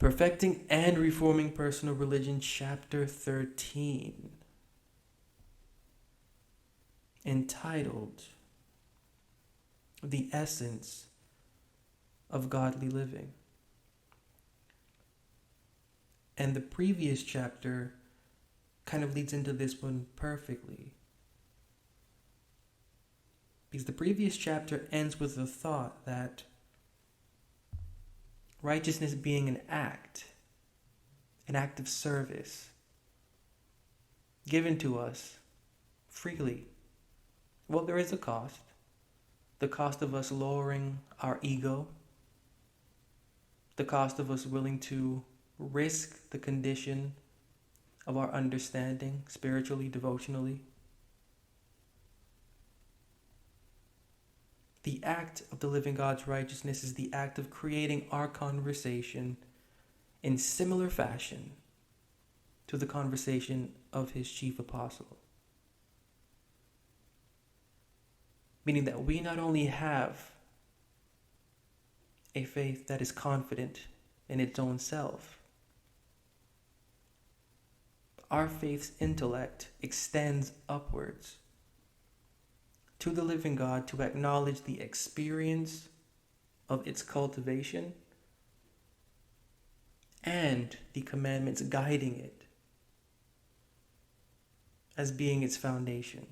Perfecting and Reforming Personal Religion, Chapter 13, entitled The Essence of Godly Living. And the previous chapter kind of leads into this one perfectly. Because the previous chapter ends with the thought that righteousness being an act of service, given to us freely. Well, there is a cost. The cost of us lowering our ego. The cost of us willing to risk the condition of our understanding spiritually, devotionally. The act of the living God's righteousness is the act of creating our conversation in similar fashion to the conversation of his chief apostle. Meaning that we not only have a faith that is confident in its own self, our faith's intellect extends upwards to the living God to acknowledge the experience of its cultivation and the commandments guiding it as being its foundation.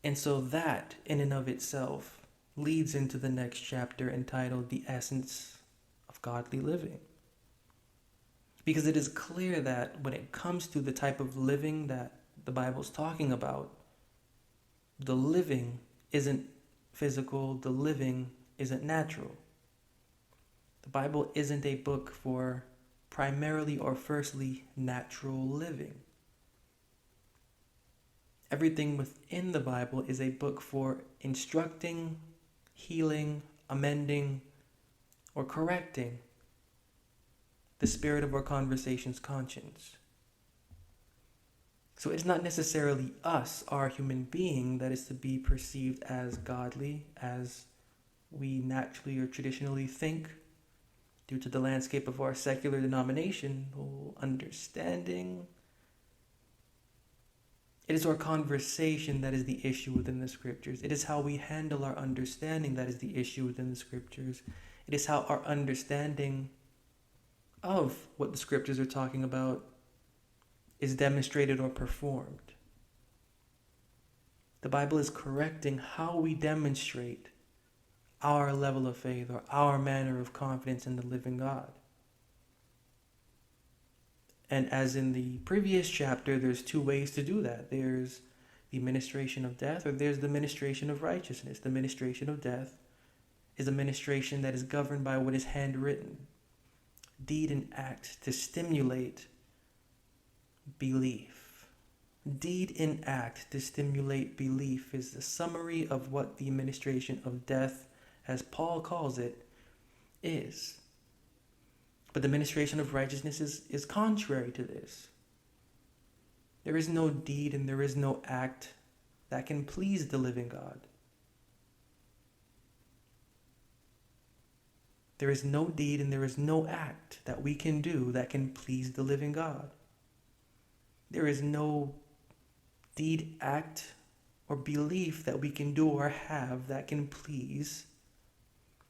And so that, in and of itself, leads into the next chapter entitled The Essence of Godly Living. Because it is clear that when it comes to the type of living that the Bible's talking about, the living isn't physical, the living isn't natural. The Bible isn't a book for primarily or firstly natural living. Everything within the Bible is a book for instructing, healing, amending, or correcting the spirit of our conversation's conscience. So it's not necessarily us, our human being, that is to be perceived as godly, as we naturally or traditionally think, due to the landscape of our secular denominational understanding. It is our conversation that is the issue within the scriptures. It is how we handle our understanding that is the issue within the scriptures. It is how our understanding of what the scriptures are talking about is demonstrated or performed. The Bible is correcting how we demonstrate our level of faith or our manner of confidence in the living God. And as in the previous chapter, there's two ways to do that. There's the ministration of death, or there's the ministration of righteousness. The ministration of death is a ministration that is governed by what is handwritten, deed and act to stimulate belief. Deed and act to stimulate belief is the summary of what the administration of death, as Paul calls it, is. But the ministration of righteousness is contrary to this. There is no deed and there is no act that can please the living God. There is no deed and there is no act that we can do that can please the living God. There is no deed, act, or belief that we can do or have that can please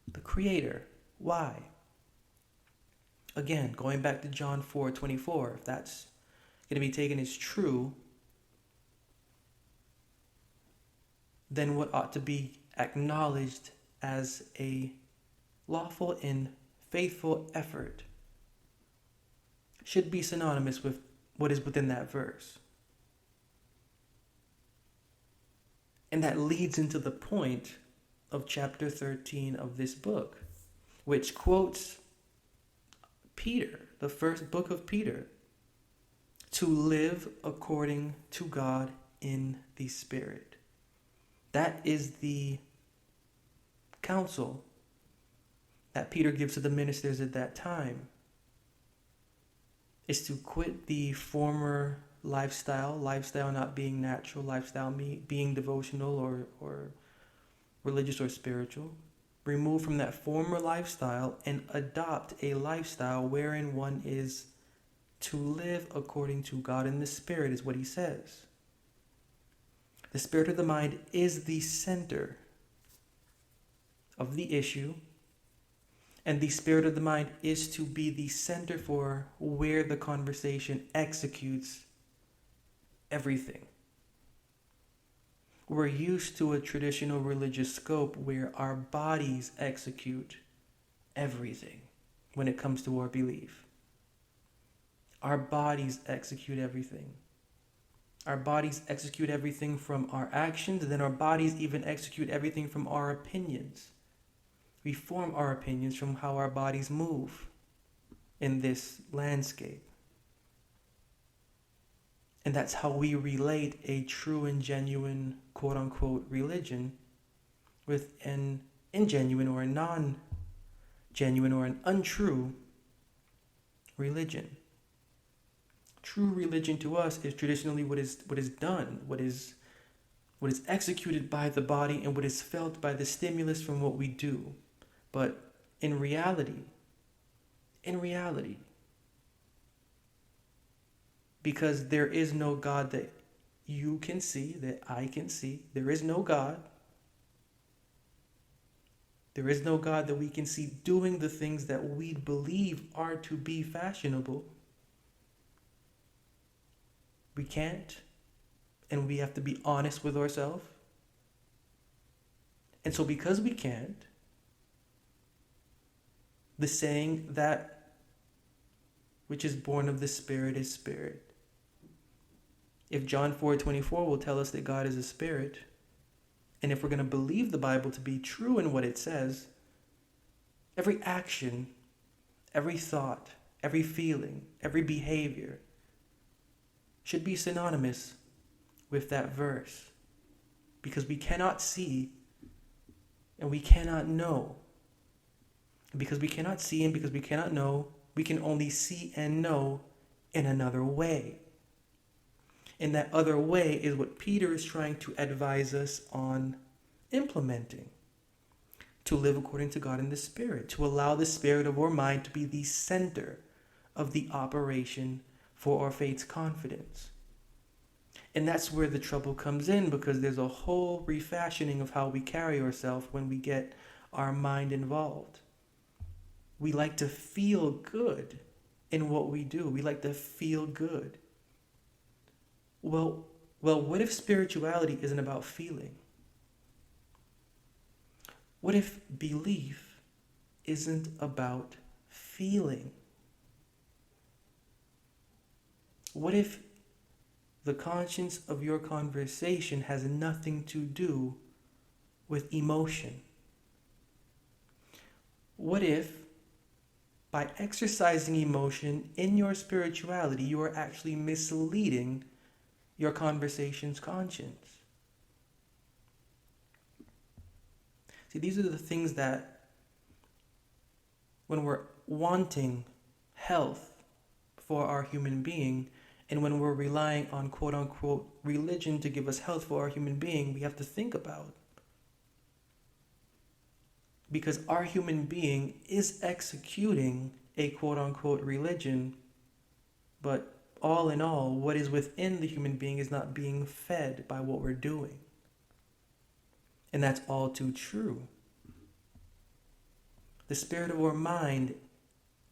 the Creator. Why? Again, going back to John 4:24, if that's going to be taken as true, then what ought to be acknowledged as a lawful and faithful effort should be synonymous with what is within that verse. And that leads into the point of chapter 13 of this book, which quotes Peter, the first book of Peter, to live according to God in the Spirit. That is the counsel that Peter gives to the ministers at that time, is to quit the former lifestyle not being natural, lifestyle being devotional or religious or spiritual, remove from that former lifestyle and adopt a lifestyle wherein one is to live according to God in the Spirit, is what he says. The spirit of the mind is the center of the issue, and the spirit of the mind is to be the center for where the conversation executes everything. We're used to a traditional religious scope where our bodies execute everything when it comes to our belief. Our bodies execute everything. Our bodies execute everything from our actions, and then our bodies even execute everything from our opinions. We form our opinions from how our bodies move in this landscape. And that's how we relate a true and genuine, quote-unquote, religion with an ingenuine or a non-genuine or an untrue religion. True religion to us is traditionally what is done, what is executed by the body and what is felt by the stimulus from what we do. But in reality, because there is no God that you can see, that I can see, there is no God. There is no God that we can see doing the things that we believe are to be fashionable. We can't, and we have to be honest with ourselves. And so because we can't, the saying that which is born of the Spirit is spirit. If John 4:24 will tell us that God is a spirit, and if we're going to believe the Bible to be true in what it says, every action, every thought, every feeling, every behavior should be synonymous with that verse, because we cannot see and we cannot know. And because we cannot see and because we cannot know, we can only see and know in another way. And that other way is what Peter is trying to advise us on implementing. To live according to God in the Spirit, to allow the spirit of our mind to be the center of the operation for our faith's confidence. And that's where the trouble comes in, because there's a whole refashioning of how we carry ourselves when we get our mind involved. We like to feel good in what we do. We like to feel good. Well, what if spirituality isn't about feeling? What if belief isn't about feeling? What if the conscience of your conversation has nothing to do with emotion? What if, by exercising emotion in your spirituality, you are actually misleading your conversation's conscience? See, these are the things that, when we're wanting health for our human being, and when we're relying on quote-unquote religion to give us health for our human being, we have to think about. Because our human being is executing a quote-unquote religion, but all in all, what is within the human being is not being fed by what we're doing. And that's all too true. The spirit of our mind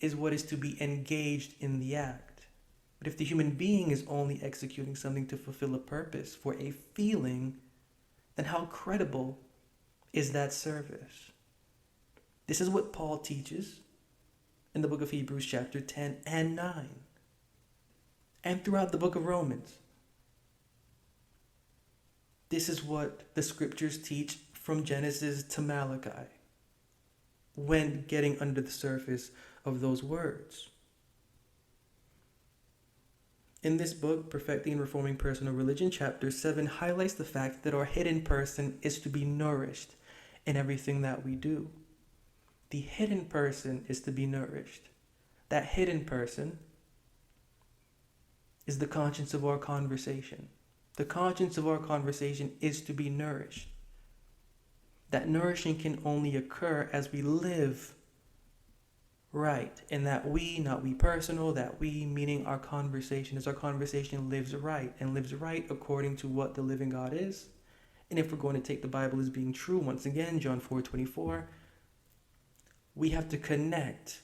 is what is to be engaged in the act. But if the human being is only executing something to fulfill a purpose for a feeling, then how credible is that service? This is what Paul teaches in the book of Hebrews chapter 10 and 9, and throughout the book of Romans. This is what the scriptures teach from Genesis to Malachi when getting under the surface of those words. In this book, Perfecting and Reforming Personal Religion, chapter 7 highlights the fact that our hidden person is to be nourished in everything that we do. The hidden person is to be nourished. That hidden person is the conscience of our conversation. The conscience of our conversation is to be nourished. That nourishing can only occur as we live right. And that we, not we personal, that we meaning our conversation, as our conversation lives right and lives right according to what the living God is. And if we're going to take the Bible as being true, once again, John 4:24, we have to connect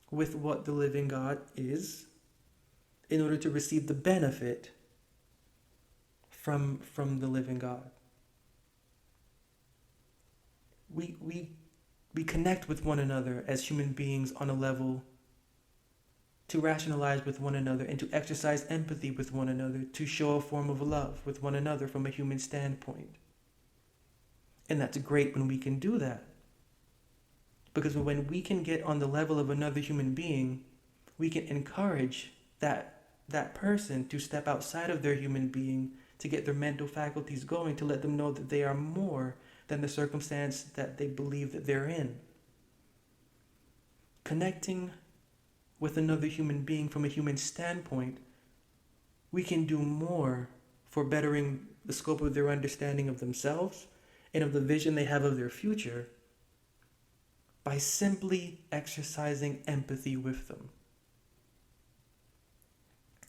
with what the living God is in order to receive the benefit from the living God. We connect with one another as human beings on a level to rationalize with one another and to exercise empathy with one another, to show a form of love with one another from a human standpoint. And that's great when we can do that. Because when we can get on the level of another human being, we can encourage that person to step outside of their human being, to get their mental faculties going, to let them know that they are more than the circumstance that they believe that they're in. Connecting with another human being from a human standpoint, we can do more for bettering the scope of their understanding of themselves and of the vision they have of their future by simply exercising empathy with them.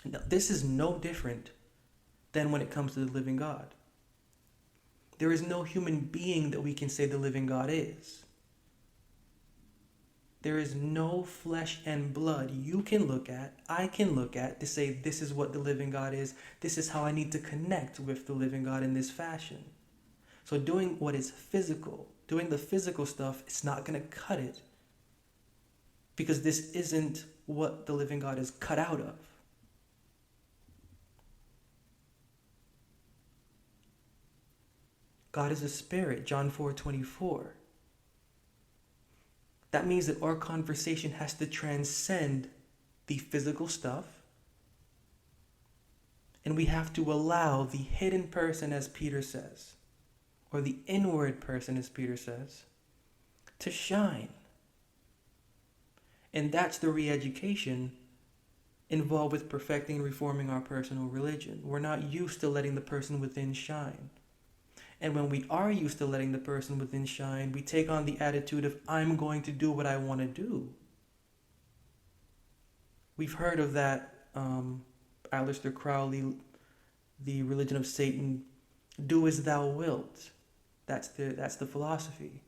Now, this is no different than when it comes to the living God. There is no human being that we can say the living God is. There is no flesh and blood you can look at, I can look at, to say this is what the living God is. This is how I need to connect with the living God in this fashion. So doing what is physical, doing the physical stuff, it's not going to cut it. Because this isn't what the living God is cut out of. God is a spirit, John 4:24. That means that our conversation has to transcend the physical stuff. And we have to allow the hidden person, as Peter says, or the inward person, as Peter says, to shine. And that's the re-education involved with perfecting and reforming our personal religion. We're not used to letting the person within shine. And when we are used to letting the person within shine, we take on the attitude of, I'm going to do what I want to do. We've heard of that, Aleister Crowley, The Religion of Satan, do as thou wilt. That's the philosophy.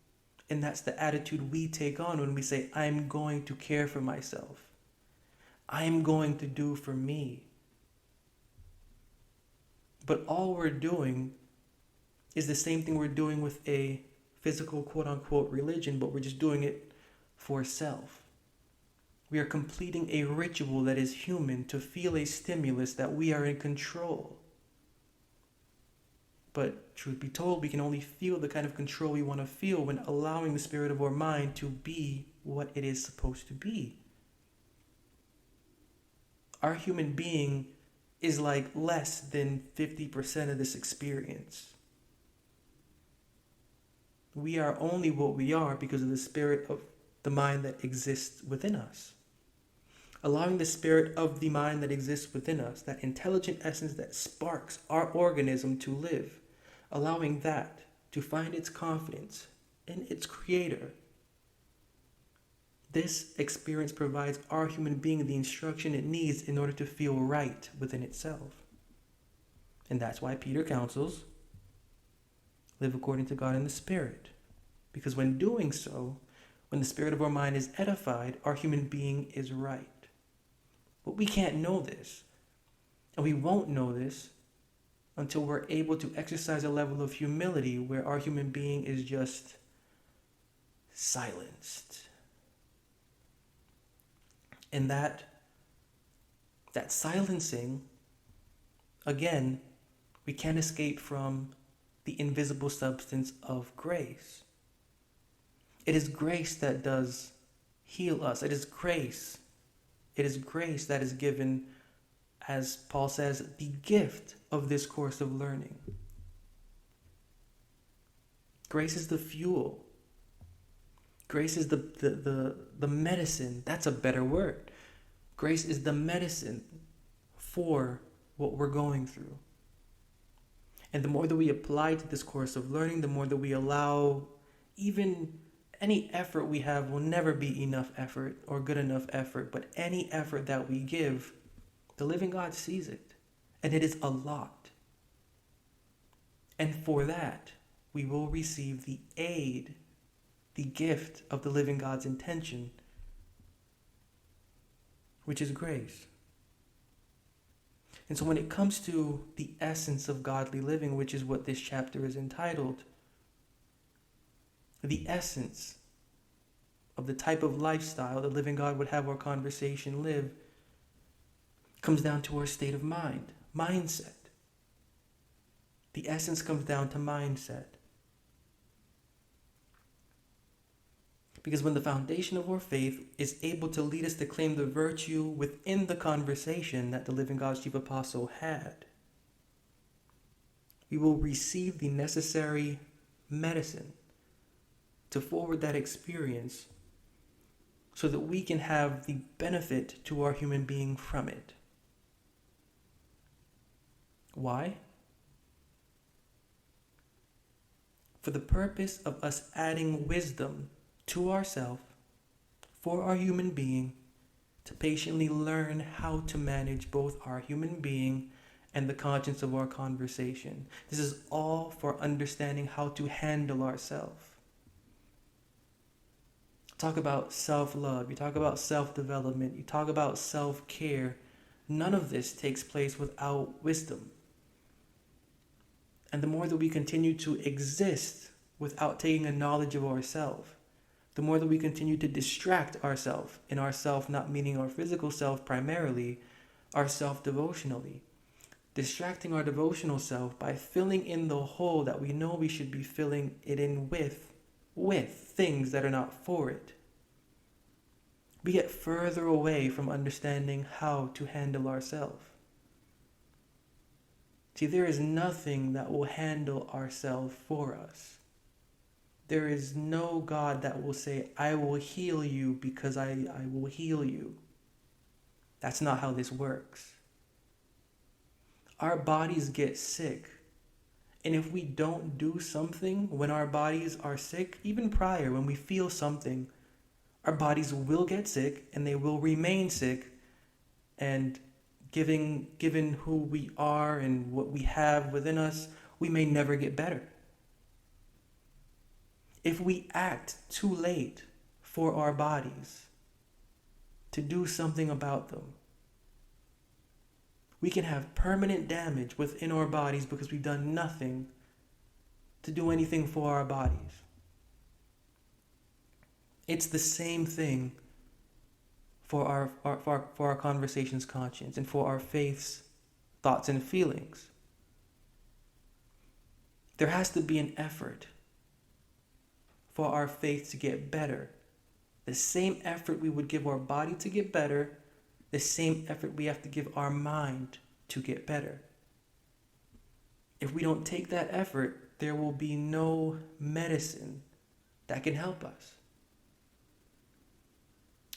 And that's the attitude we take on when we say, I'm going to care for myself. I'm going to do for me. But all we're doing is the same thing we're doing with a physical quote-unquote religion, but we're just doing it for self. We are completing a ritual that is human to feel a stimulus that we are in control. But truth be told, we can only feel the kind of control we want to feel when allowing the spirit of our mind to be what it is supposed to be. Our human being is like less than 50% of this experience. We are only what we are because of the spirit of the mind that exists within us. Allowing the spirit of the mind that exists within us, that intelligent essence that sparks our organism to live, allowing that to find its confidence in its creator. This experience provides our human being the instruction it needs in order to feel right within itself. And that's why Peter counsels, live according to God in the Spirit. Because when doing so, when the spirit of our mind is edified, our human being is right. But we can't know this. And we won't know this until we're able to exercise a level of humility where our human being is just silenced. And that silencing, again, we can't escape from the invisible substance of grace. It is grace that does heal us. It is grace. It is grace that is given, as Paul says, the gift of this course of learning. Grace is the fuel. Grace is the medicine. That's a better word. Grace is the medicine for what we're going through. And the more that we apply to this course of learning, the more that we allow, even any effort we have will never be enough effort or good enough effort, but any effort that we give, the living God sees it. And it is a lot. And for that, we will receive the aid, the gift of the living God's intention, which is grace. And so when it comes to the essence of godly living, which is what this chapter is entitled, the essence of the type of lifestyle the living God would have our conversation live comes down to our state of mind, mindset. The essence comes down to mindset. Because when the foundation of our faith is able to lead us to claim the virtue within the conversation that the living God's chief apostle had, we will receive the necessary medicine to forward that experience so that we can have the benefit to our human being from it. Why? For the purpose of us adding wisdom to ourselves, for our human being, to patiently learn how to manage both our human being and the conscience of our conversation. This is all for understanding how to handle ourselves. Talk about self-love, you talk about self-development, you talk about self-care. None of this takes place without wisdom. And the more that we continue to exist without taking a knowledge of ourselves, the more that we continue to distract ourselves, in ourself not meaning our physical self primarily, ourself devotionally. Distracting our devotional self by filling in the hole that we know we should be filling it in with things that are not for it. We get further away from understanding how to handle ourselves. See, there is nothing that will handle ourselves for us. There is no God that will say, I will heal you because I will heal you. That's not how this works. Our bodies get sick. And if we don't do something when our bodies are sick, even prior, when we feel something, our bodies will get sick and they will remain sick. And given who we are and what we have within us, we may never get better. If we act too late for our bodies to do something about them, we can have permanent damage within our bodies because we've done nothing to do anything for our bodies. It's the same thing for our conversation's conscience and for our faith's thoughts and feelings. There has to be an effort for our faith to get better. The same effort we would give our body to get better, the same effort we have to give our mind to get better. If we don't take that effort, there will be no medicine that can help us.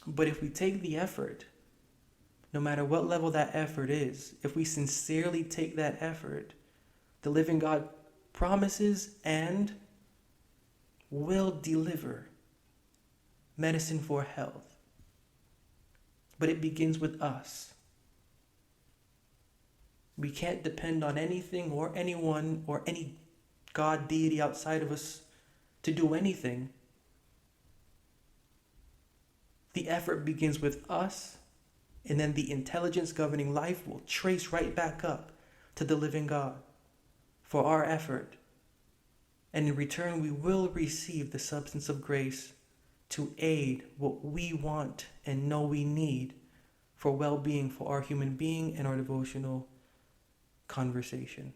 But if we take the effort, no matter what level that effort is, if we sincerely take that effort, the living God promises and will deliver medicine for health. But it begins with us. We can't depend on anything or anyone or any God deity outside of us to do anything. The effort begins with us, and then the intelligence governing life will trace right back up to the living God for our effort. And in return, we will receive the substance of grace to aid what we want and know we need for well-being for our human being and our devotional conversation.